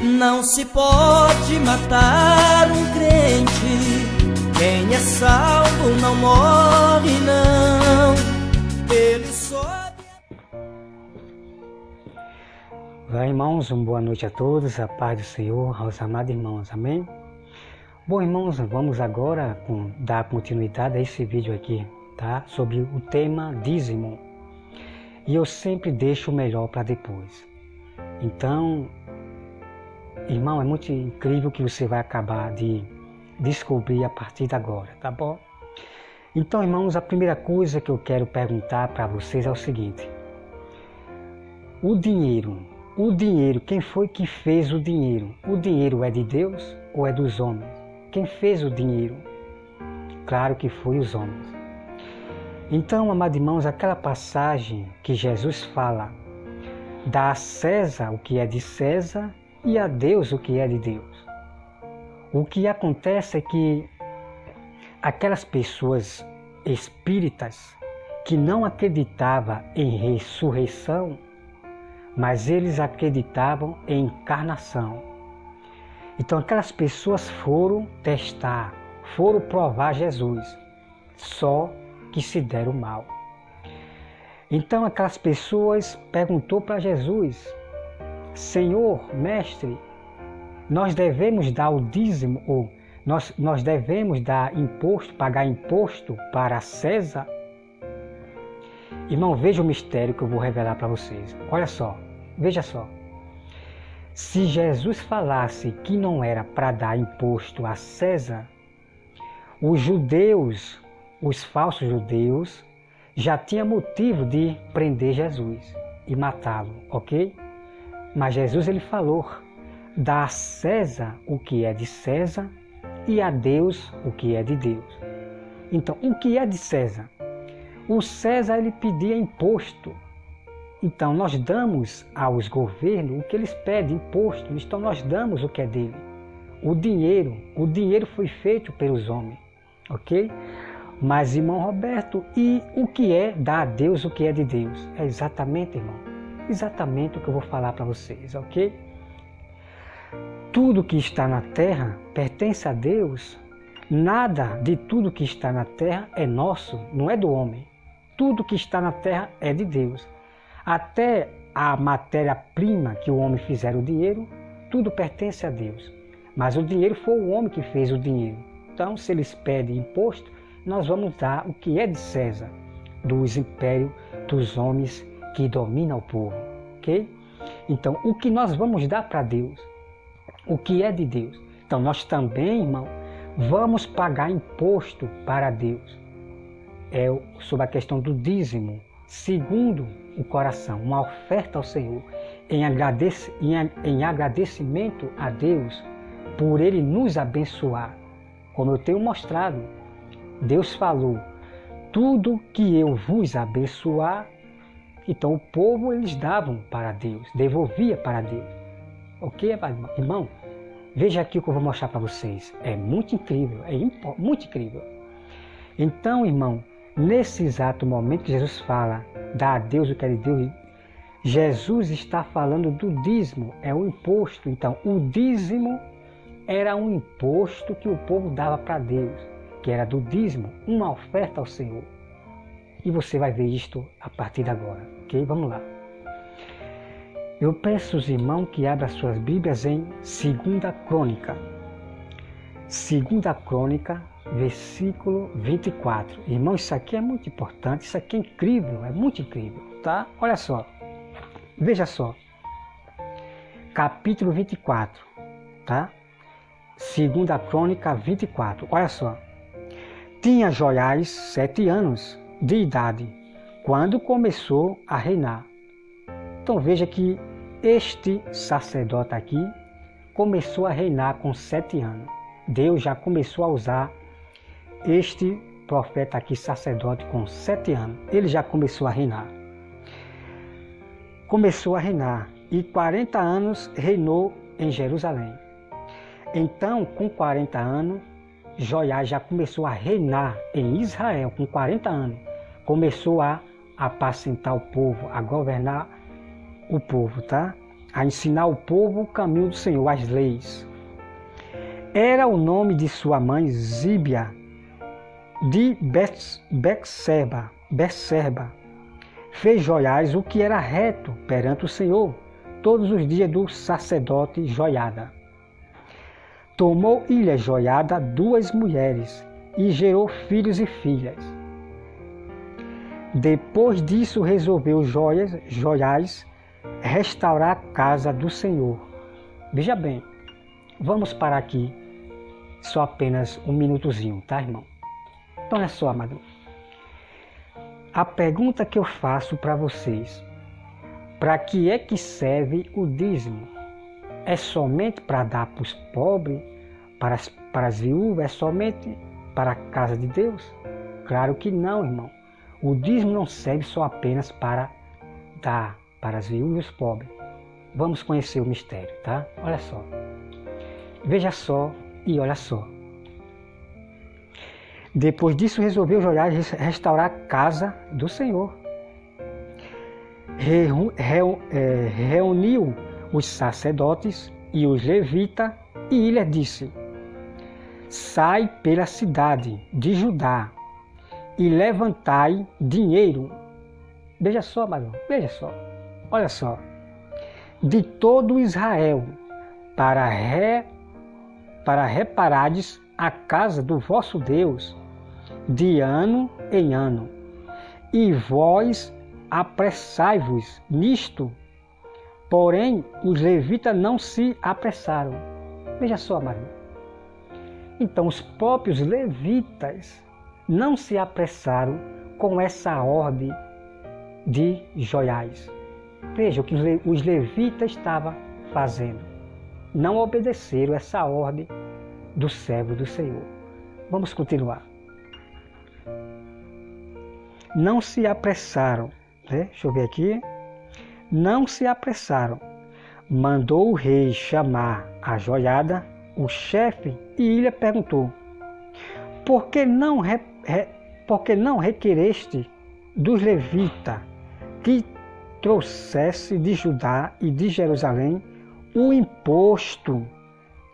Não se pode matar um crente, quem é salvo não morre não, ele sobe. Vai, irmãos, uma boa noite a todos, a paz do Senhor, aos amados irmãos, amém? Bom, irmãos, vamos agora dar continuidade a esse vídeo aqui, tá? Sobre o tema dízimo. E eu sempre deixo o melhor para depois. Então, irmão, é muito incrível que você vai acabar de descobrir a partir de agora, tá bom? Então, irmãos, a primeira coisa que eu quero perguntar para vocês é o seguinte. O dinheiro, quem foi que fez o dinheiro? O dinheiro é de Deus ou é dos homens? Quem fez o dinheiro? Claro que foi os homens. Então, amados irmãos, aquela passagem que Jesus fala, dá a César o que é de César e a Deus o que é de Deus. O que acontece é que aquelas pessoas espíritas que não acreditavam em ressurreição, mas eles acreditavam em encarnação. Então aquelas pessoas foram testar, foram provar Jesus, só que se deram mal. Então aquelas pessoas perguntou para Jesus, Senhor, mestre, nós devemos dar o dízimo, ou nós devemos dar imposto, pagar imposto para César? Irmão, veja o mistério que eu vou revelar para vocês. Olha só, veja só. Se Jesus falasse que não era para dar imposto a César, os judeus, os falsos judeus, já tinham motivo de prender Jesus e matá-lo, ok? Mas Jesus ele falou, dá a César o que é de César e a Deus o que é de Deus. Então, o que é de César? O César ele pedia imposto. Então, nós damos aos governos o que eles pedem, imposto. Então, nós damos o que é dele. O dinheiro foi feito pelos homens, ok? Mas, irmão Roberto, e o que é dar a Deus o que é de Deus? É exatamente, irmão, exatamente o que eu vou falar para vocês, ok? Tudo que está na terra pertence a Deus. Nada de tudo que está na terra é nosso, não é do homem. Tudo que está na terra é de Deus. Até a matéria-prima que o homem fizer o dinheiro, tudo pertence a Deus. Mas o dinheiro foi o homem que fez o dinheiro. Então, se eles pedem imposto, nós vamos dar o que é de César, dos impérios, dos homens que dominam o povo. Ok? Então, o que nós vamos dar para Deus? O que é de Deus? Então, nós também, irmão, vamos pagar imposto para Deus. É sobre a questão do dízimo, segundo o coração, uma oferta ao Senhor, em agradecimento a Deus por Ele nos abençoar. Como eu tenho mostrado, Deus falou, tudo que eu vos abençoar, então o povo eles davam para Deus, devolvia para Deus. Ok, irmão? Veja aqui o que eu vou mostrar para vocês. É muito incrível, muito incrível. Então, irmão, nesse exato momento que Jesus fala, dá a Deus o que é de Deus, Jesus está falando do dízimo, é o imposto. Então, o dízimo era um imposto que o povo dava para Deus, que era do dízimo, uma oferta ao Senhor. E você vai ver isto a partir de agora, ok? Vamos lá. Eu peço aos irmãos que abram suas Bíblias em 2 Crônica. 2 Crônica, versículo 24. Irmão, isso aqui é muito importante, isso aqui é incrível, é muito incrível, tá? Olha só, veja só. Capítulo 24, tá? 2 Crônica 24, olha só. Tinha Joiás 7 anos de idade, quando começou a reinar. Então veja que este sacerdote aqui começou a reinar com 7 anos. Deus já começou a usar este profeta aqui, sacerdote, com 7 anos. Ele já começou a reinar. Começou a reinar e 40 anos reinou em Jerusalém. Então, com 40 anos, Joiás já começou a reinar em Israel, com 40 anos. Começou a apacentar o povo, a governar o povo, tá? a ensinar o povo o caminho do Senhor, as leis. Era o nome de sua mãe Zíbia, de Betseba. Fez Joiás o que era reto perante o Senhor, todos os dias do sacerdote Joiada. Tomou ilha Joiada 2 mulheres e gerou filhos e filhas. Depois disso resolveu Joiás restaurar a casa do Senhor. Veja bem, vamos parar aqui só apenas um minutozinho, tá, irmão? Então é só, amado. A pergunta que eu faço para vocês: para que é que serve o dízimo? É somente para dar para os pobres, para as viúvas? É somente para a casa de Deus? Claro que não, irmão. O dízimo não serve só apenas para dar para as viúvas e os pobres. Vamos conhecer o mistério, tá? Olha só. Veja só e olha só. Depois disso resolveu Joiás restaurar a casa do Senhor. Reuniu os sacerdotes e os levitas e lhe disse: sai pela cidade de Judá e levantai dinheiro. Veja só, amado, veja só, olha só. De todo Israel, para reparardes a casa do vosso Deus, de ano em ano. E vós apressai-vos nisto. Porém, os levitas não se apressaram. Veja só, amado. Então, os próprios levitas não se apressaram com essa ordem de Joiás. Veja o que os levitas estavam fazendo. Não obedeceram essa ordem do servo do Senhor. Vamos continuar. Não se apressaram. Deixa eu ver aqui. Não se apressaram. Mandou o rei chamar a Joiada, o chefe, e lhe perguntou: por que não requereste dos levitas que trouxesse de Judá e de Jerusalém o imposto?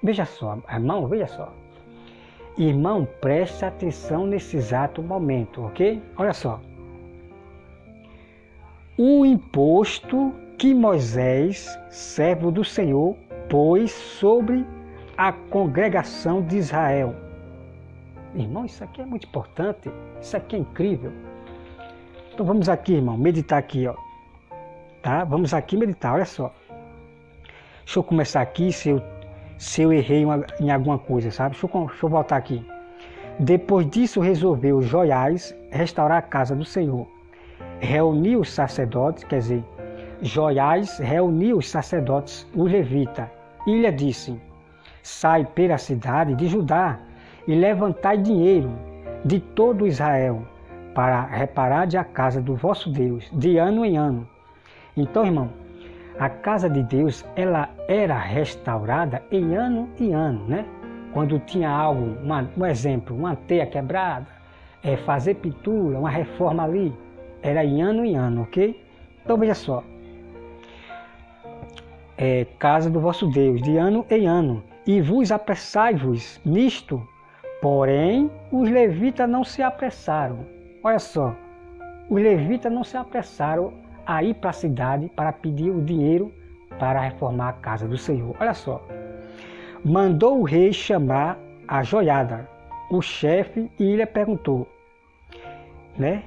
Veja só, irmão, veja só. Irmão, preste atenção nesse exato momento, ok? Olha só. O imposto que Moisés, servo do Senhor, pôs sobre a congregação de Israel. Irmão, isso aqui é muito importante, isso aqui é incrível. Então vamos aqui, irmão, meditar aqui, ó. Tá? Vamos aqui meditar, olha só. Deixa eu começar aqui, se eu errei em alguma coisa, sabe? Deixa eu voltar aqui. Depois disso resolveu Joiás restaurar a casa do Senhor. Reuniu os sacerdotes, quer dizer, Joiás reuniu os sacerdotes, os levitas, e lhe disse: sai pela cidade de Judá e levantai dinheiro de todo Israel para reparar a casa do vosso Deus, de ano em ano. Então, irmão, a casa de Deus, ela era restaurada em ano, né? Quando tinha algo, um exemplo, uma teia quebrada, fazer pintura, uma reforma ali, era em ano, ok? Então veja só, casa do vosso Deus, de ano em ano, e vos apressai-vos nisto, porém os levitas não se apressaram. Olha só, os levitas não se apressaram a ir para a cidade para pedir o dinheiro para reformar a casa do Senhor. Olha só, mandou o rei chamar a Joiada, o chefe, e lhe perguntou, né?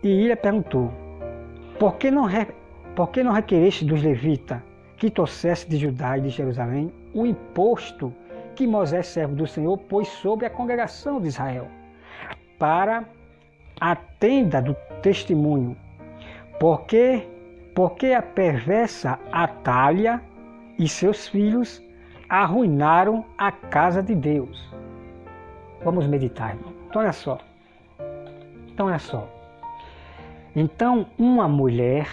E lhe perguntou: por que não requereste dos levitas que trouxesse de Judá e de Jerusalém o imposto que Moisés, servo do Senhor, pôs sobre a congregação de Israel, para a tenda do testemunho? Porque a perversa Atália e seus filhos arruinaram a casa de Deus. Vamos meditar, irmão. Então olha só. Então uma mulher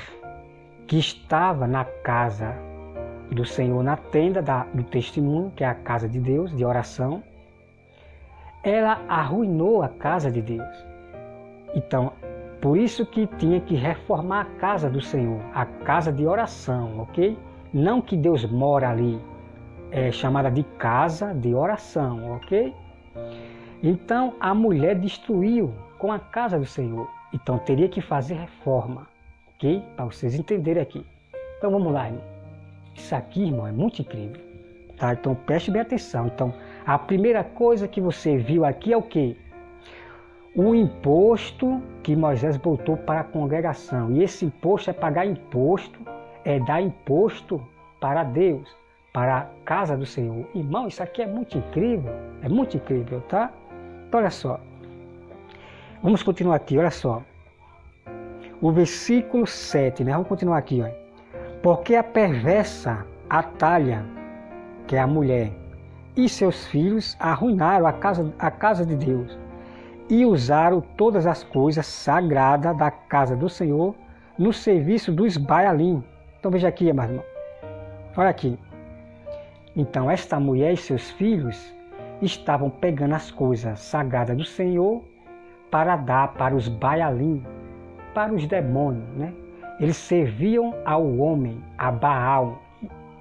que estava na casa do Senhor, na tenda do testemunho, que é a casa de Deus, de oração, ela arruinou a casa de Deus. Então, por isso que tinha que reformar a casa do Senhor, a casa de oração, ok? Não que Deus mora ali, é chamada de casa de oração, ok? Então a mulher destruiu com a casa do Senhor. Então teria que fazer reforma, ok? Para vocês entenderem aqui. Então vamos lá, irmão. Isso aqui, irmão, é muito incrível. Tá? Então preste bem atenção. Então a primeira coisa que você viu aqui é o quê? O imposto que Moisés botou para a congregação. E esse imposto é pagar imposto, é dar imposto para Deus, para a casa do Senhor. Irmão, isso aqui é muito incrível, tá? Então olha só. Vamos continuar aqui, olha só. O versículo 7, né? Vamos continuar aqui, ó. Porque a perversa Atalha, que é a mulher, e seus filhos arruinaram a casa de Deus e usaram todas as coisas sagradas da casa do Senhor no serviço dos Baalim. Então veja aqui, meu irmão. Olha aqui. Então esta mulher e seus filhos estavam pegando as coisas sagradas do Senhor para dar para os Baalim, para os demônios, né? Eles serviam ao homem, a Baal,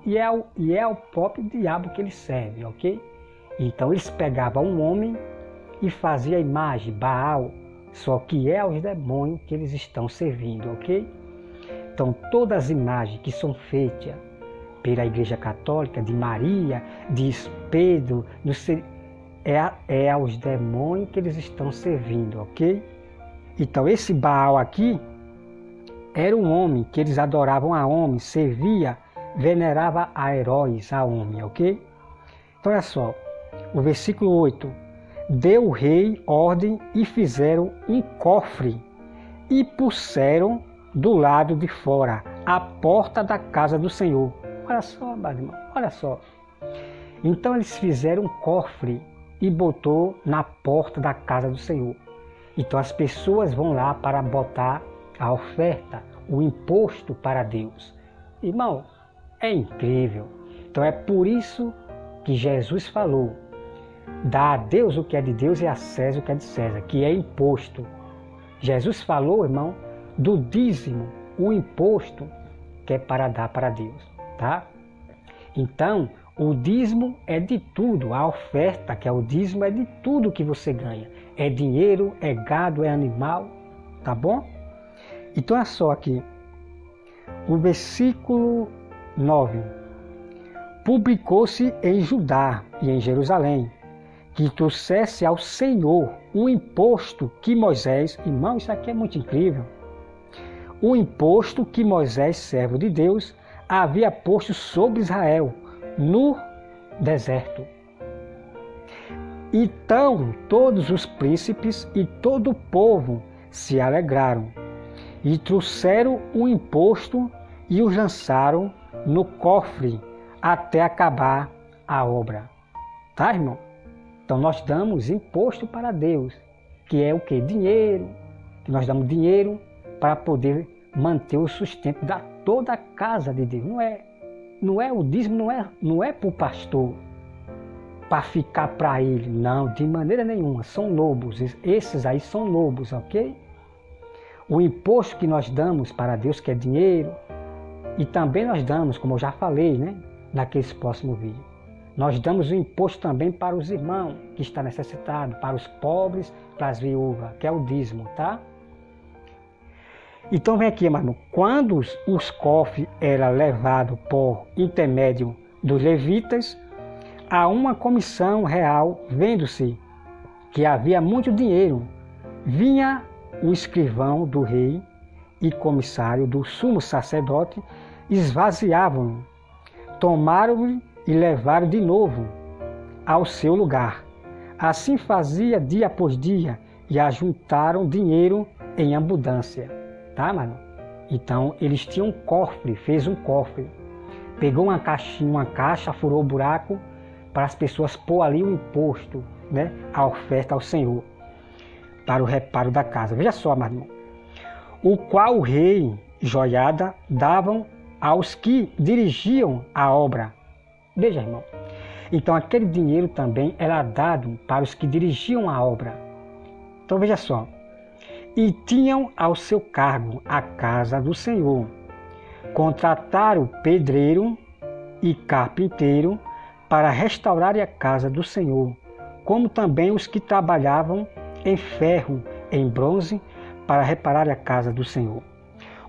e é o próprio diabo que eles servem, ok? Então eles pegavam um homem e faziam a imagem, Baal, só que é aos demônios que eles estão servindo, ok? Então todas as imagens que são feitas pela Igreja Católica, de Maria, de Pedro, é aos demônios que eles estão servindo, ok? Então esse Baal aqui era um homem que eles adoravam a homem, servia, venerava a heróis, a homem, ok? Então olha só, o versículo 8. Deu o rei ordem e fizeram um cofre e puseram do lado de fora, a porta da casa do Senhor. Olha só, meu irmão, olha só. Então eles fizeram um cofre e botou na porta da casa do Senhor. Então as pessoas vão lá para botar a oferta, o imposto para Deus. Irmão, é incrível. Então é por isso que Jesus falou: dá a Deus o que é de Deus e a César o que é de César, que é imposto. Jesus falou, irmão, do dízimo, o imposto que é para dar para Deus, tá? Então, o dízimo é de tudo, a oferta, que é o dízimo, é de tudo que você ganha. É dinheiro, é gado, é animal, tá bom? Então é só aqui, o versículo 9. Publicou-se em Judá e em Jerusalém que trouxesse ao Senhor o imposto que Moisés, irmão, isso aqui é muito incrível, o imposto que Moisés, servo de Deus, havia posto sobre Israel no deserto. Então todos os príncipes e todo o povo se alegraram e trouxeram o imposto e os lançaram no cofre até acabar a obra. Tá, irmão? Então nós damos imposto para Deus, que é o quê? Dinheiro, que nós damos dinheiro para poder manter o sustento da toda a casa de Deus. Não é o dízimo, não é para o pastor, para ficar para ele, não, de maneira nenhuma. São lobos, esses aí são lobos, ok? O imposto que nós damos para Deus, que é dinheiro, e também nós damos, como eu já falei, né, naquele próximo vídeo, nós damos o imposto também para os irmãos que estão necessitados, para os pobres, para as viúvas, que é o dízimo, tá? Então vem aqui, mano, quando os cofres eram levados por intermédio dos levitas, a uma comissão real, vendo-se que havia muito dinheiro, vinha o escrivão do rei e comissário do sumo sacerdote, esvaziavam, tomaram-o e levaram de novo ao seu lugar. Assim fazia dia após dia e ajuntaram dinheiro em abundância. Tá, mano? Então eles tinham um cofre, fez um cofre, pegou uma caixinha, uma caixa, furou o buraco para as pessoas pôr ali o imposto, né? A oferta ao Senhor, para o reparo da casa. Veja só, meu irmão, o qual o rei Joiada davam aos que dirigiam a obra. Veja, irmão, então aquele dinheiro também era dado para os que dirigiam a obra. Então veja só, e tinham ao seu cargo a casa do Senhor. Contrataram pedreiro e carpinteiro para restaurar a casa do Senhor, como também os que trabalhavam em ferro, em bronze, para reparar a casa do Senhor.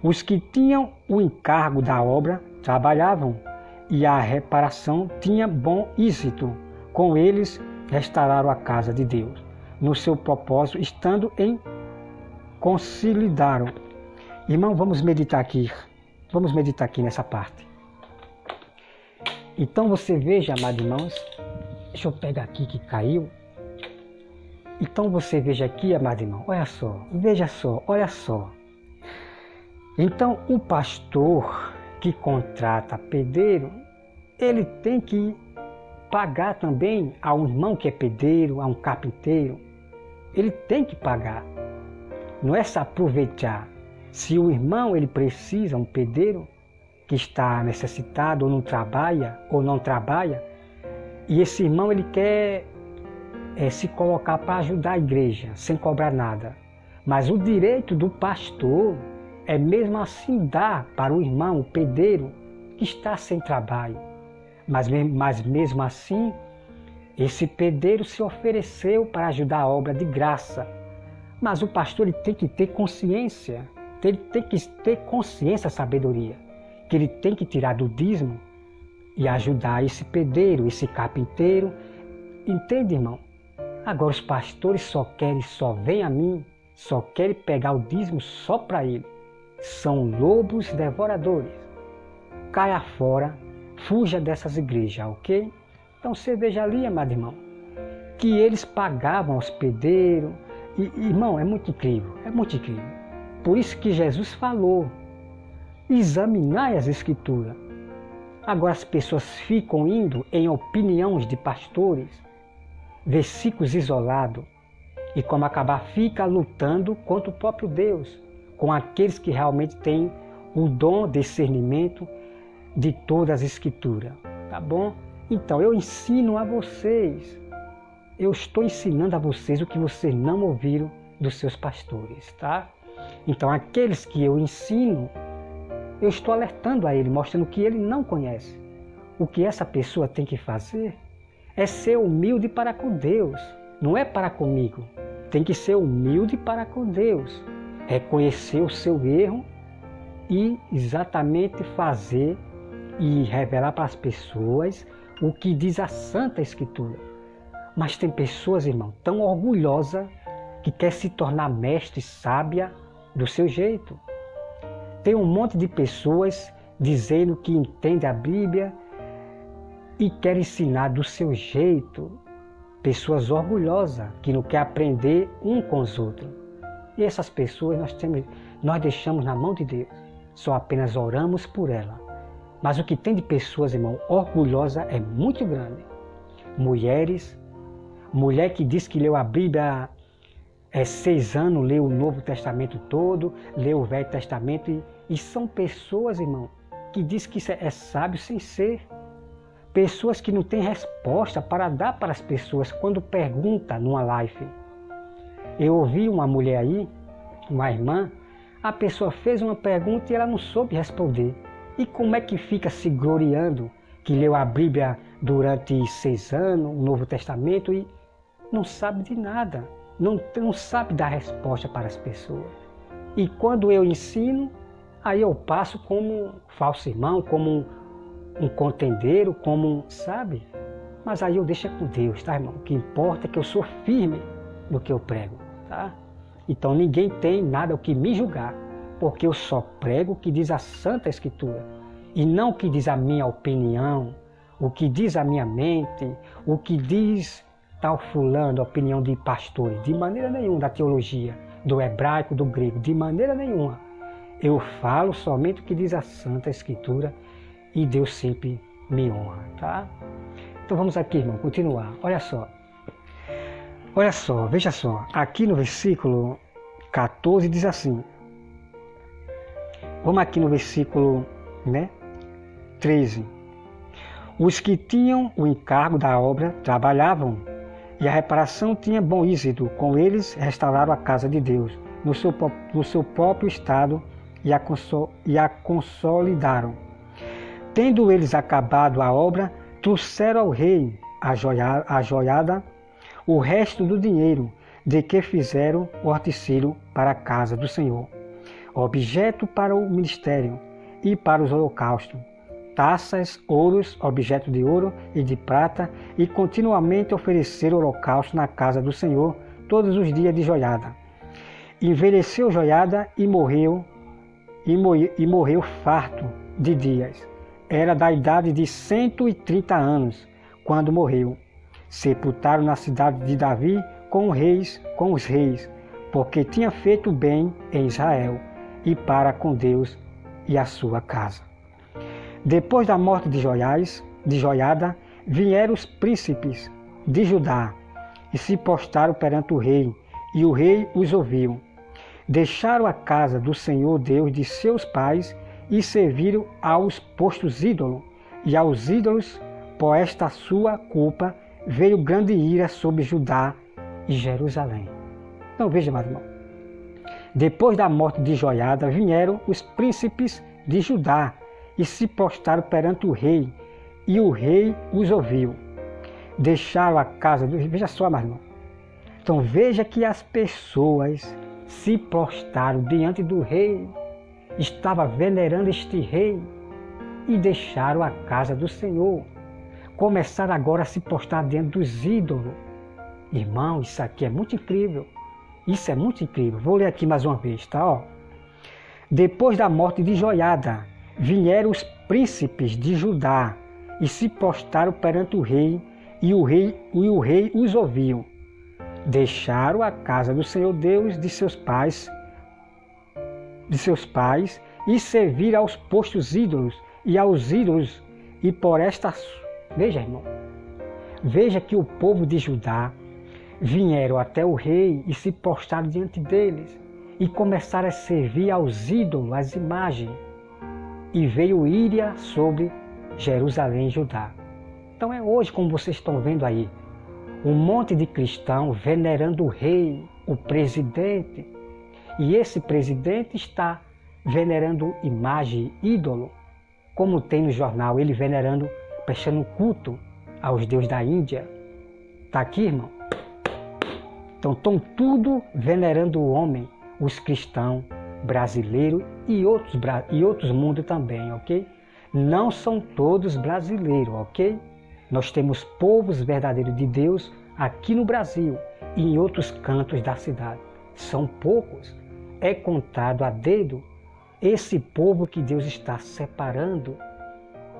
Os que tinham o encargo da obra trabalhavam, e a reparação tinha bom êxito. Com eles restauraram a casa de Deus, no seu propósito, estando em consolidaram. Irmão, vamos meditar aqui nessa parte. Então você veja, amados irmãos, deixa eu pegar aqui que caiu. Então você veja aqui, amado irmão, olha só, veja só, olha só. Então o pastor que contrata pedreiro, ele tem que pagar também a um irmão que é pedreiro, a um carpinteiro. Ele tem que pagar. Não é se aproveitar. Se o irmão ele precisa, um pedreiro que está necessitado ou não trabalha, e esse irmão ele quer se colocar para ajudar a igreja, sem cobrar nada. Mas o direito do pastor é mesmo assim dar para o irmão, o pedreiro, que está sem trabalho. Mas mesmo assim, esse pedreiro se ofereceu para ajudar a obra de graça. Mas o pastor ele tem que ter consciência, ele tem que ter consciência, sabedoria, que ele tem que tirar do dízimo e ajudar esse pedreiro, esse carpinteiro. Entende, irmão? Agora os pastores só vêm a mim, só querem pegar o dízimo só para ele. São lobos devoradores. Caia fora, fuja dessas igrejas, ok? Então você veja ali, amado irmão, que eles pagavam aos pedreiros. E, irmão, é muito incrível, é muito incrível. Por isso que Jesus falou, examinai as Escrituras. Agora as pessoas ficam indo em opiniões de pastores, versículos isolados, e como acabar fica lutando contra o próprio Deus, com aqueles que realmente têm o dom de discernimento de todas as Escrituras. Tá bom? Então eu ensino a vocês, eu estou ensinando a vocês o que vocês não ouviram dos seus pastores, tá? Então aqueles que eu ensino, eu estou alertando a ele, mostrando que ele não conhece. O que essa pessoa tem que fazer é ser humilde para com Deus, não é para comigo. Tem que ser humilde para com Deus, reconhecer o seu erro e exatamente fazer e revelar para as pessoas o que diz a Santa Escritura. Mas tem pessoas, irmão, tão orgulhosas que quer se tornar mestre, sábia do seu jeito. Tem um monte de pessoas dizendo que entende a Bíblia e quer ensinar do seu jeito. Pessoas orgulhosas que não querem aprender um com os outros. E essas pessoas nós deixamos na mão de Deus. Só apenas oramos por ela. Mas o que tem de pessoas, irmão, orgulhosa é muito grande. Mulher que diz que leu a Bíblia 6 anos, leu o Novo Testamento todo, leu o Velho Testamento. E são pessoas, irmão, que diz que é sábio sem ser. Pessoas que não têm resposta para dar para as pessoas quando pergunta numa live. Eu ouvi uma mulher aí, uma irmã, a pessoa fez uma pergunta e ela não soube responder. E como é que fica se gloriando que leu a Bíblia durante 6 anos, o Novo Testamento, e não sabe de nada, não sabe dar resposta para as pessoas. E quando eu ensino, aí eu passo como falso irmão, como um contendeiro, sabe? Mas aí eu deixo com Deus, tá, irmão? O que importa é que eu sou firme no que eu prego, tá? Então ninguém tem nada o que me julgar, porque eu só prego o que diz a Santa Escritura, e não o que diz a minha opinião, o que diz a minha mente, o que diz tal fulano, a opinião de pastores, de maneira nenhuma, da teologia, do hebraico, do grego, de maneira nenhuma. Eu falo somente o que diz a Santa Escritura, e Deus sempre me honra, tá? Então vamos aqui, irmão, continuar. Olha só, veja só. Aqui no versículo 14 diz assim. Vamos aqui no versículo 13. Os que tinham o encargo da obra trabalhavam, e a reparação tinha bom êxito. Com eles restauraram a casa de Deus, no seu próprio estado, e a consolidaram. Tendo eles acabado a obra, trouxeram ao rei a joiada, o resto do dinheiro de que fizeram o utensílio para a casa do Senhor, objeto para o ministério e para os holocaustos, taças, ouros, objeto de ouro e de prata, e continuamente ofereceram holocausto na casa do Senhor todos os dias de joiada. Envelheceu joiada e morreu farto de dias. Era da idade de 130 anos, quando morreu. Sepultaram na cidade de Davi com os reis, porque tinha feito bem em Israel e para com Deus e a sua casa. Depois da morte de Joiada, vieram os príncipes de Judá e se postraram perante o rei, e o rei os ouviu. Deixaram a casa do Senhor Deus de seus pais e serviram aos postos ídolos, e aos ídolos, por esta sua culpa, veio grande ira sobre Judá e Jerusalém. Então veja, meu irmão. Depois da morte de Joiada, vieram os príncipes de Judá e se postraram perante o rei, e o rei os ouviu. Deixaram a casa do rei. Veja só, meu irmão. Então veja que as pessoas se prostraram diante do rei, estava venerando este rei, e deixaram a casa do Senhor. Começaram agora a se postrar diante dos ídolos. Irmão, isso aqui é muito incrível. Isso é muito incrível. Vou ler aqui mais uma vez, tá? Ó. Depois da morte de Joiada, vieram os príncipes de Judá e se postraram perante o rei, e o rei os ouviu. Deixaram a casa do Senhor Deus de seus pais e serviram aos postos ídolos e aos ídolos, e por esta... Veja, irmão, veja que o povo de Judá vieram até o rei e se postraram diante deles e começaram a servir aos ídolos, às imagens, e veio íria sobre Jerusalém e Judá. Então é hoje, como vocês estão vendo aí, um monte de cristãos venerando o rei, o presidente, e esse presidente está venerando imagem, ídolo, como tem no jornal, ele venerando, prestando culto aos deuses da Índia. Está aqui, irmão? Então estão tudo venerando o homem, os cristãos brasileiros e outros mundos também, ok? Não são todos brasileiros, ok? Nós temos povos verdadeiros de Deus aqui no Brasil e em outros cantos da cidade. São poucos. É contado a dedo esse povo que Deus está separando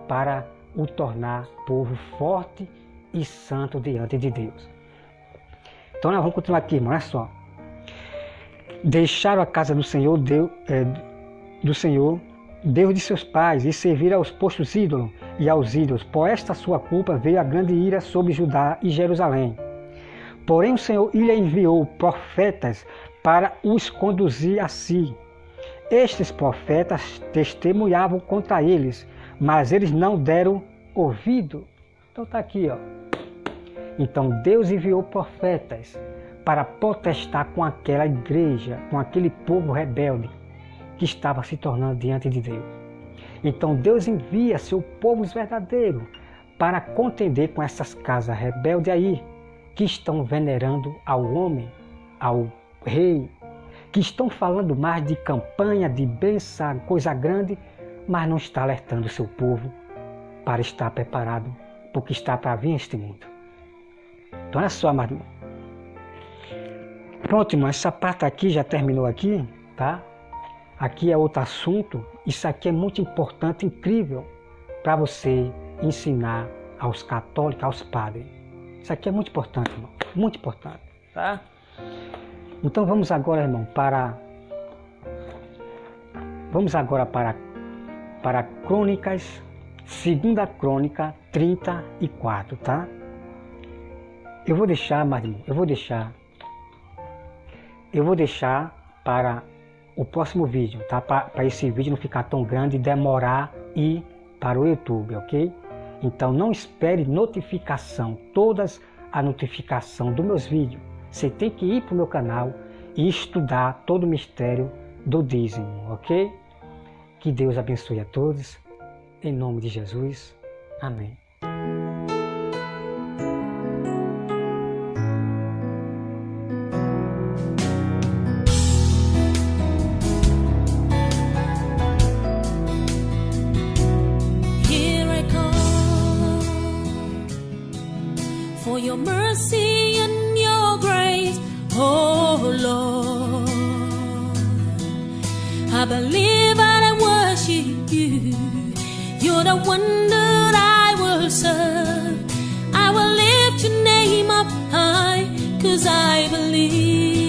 para o tornar povo forte e santo diante de Deus. Então nós vamos continuar aqui, irmão, olha só. Deixaram a casa do Senhor, Deus de seus pais, e serviram aos postos ídolos e aos ídolos. Por esta sua culpa veio a grande ira sobre Judá e Jerusalém. Porém o Senhor lhe enviou profetas para os conduzir a si. Estes profetas testemunhavam contra eles, mas eles não deram ouvido. Então está aqui, ó. Então Deus enviou profetas para protestar com aquela igreja, com aquele povo rebelde que estava se tornando diante de Deus. Então Deus envia seu povo verdadeiro para contender com essas casas rebeldes aí, que estão venerando ao homem, ao rei, que estão falando mais de campanha, de bênção, coisa grande, mas não está alertando o seu povo para estar preparado porque está para vir este mundo. Então olha só, meu irmão. Pronto, irmão, essa parte aqui já terminou aqui, tá? Aqui é outro assunto. Isso aqui é muito importante, incrível, para você ensinar aos católicos, aos padres. Isso aqui é muito importante, irmão. Muito importante, tá? Então vamos agora, irmão, para Crônicas, 2ª Crônica 34, tá? Eu vou deixar, mas irmão, eu vou deixar para o próximo vídeo, tá? Para esse vídeo não ficar tão grande e demorar ir para o YouTube, ok? Então não espere notificação, todas a notificação dos meus vídeos. Você tem que ir para o meu canal e estudar todo o mistério do dízimo, ok? Que Deus abençoe a todos. em nome de Jesus. Amém. For your mercy and your grace, oh Lord, I believe and I worship you. You're the one that I will serve. I will lift your name up high, 'cause I believe.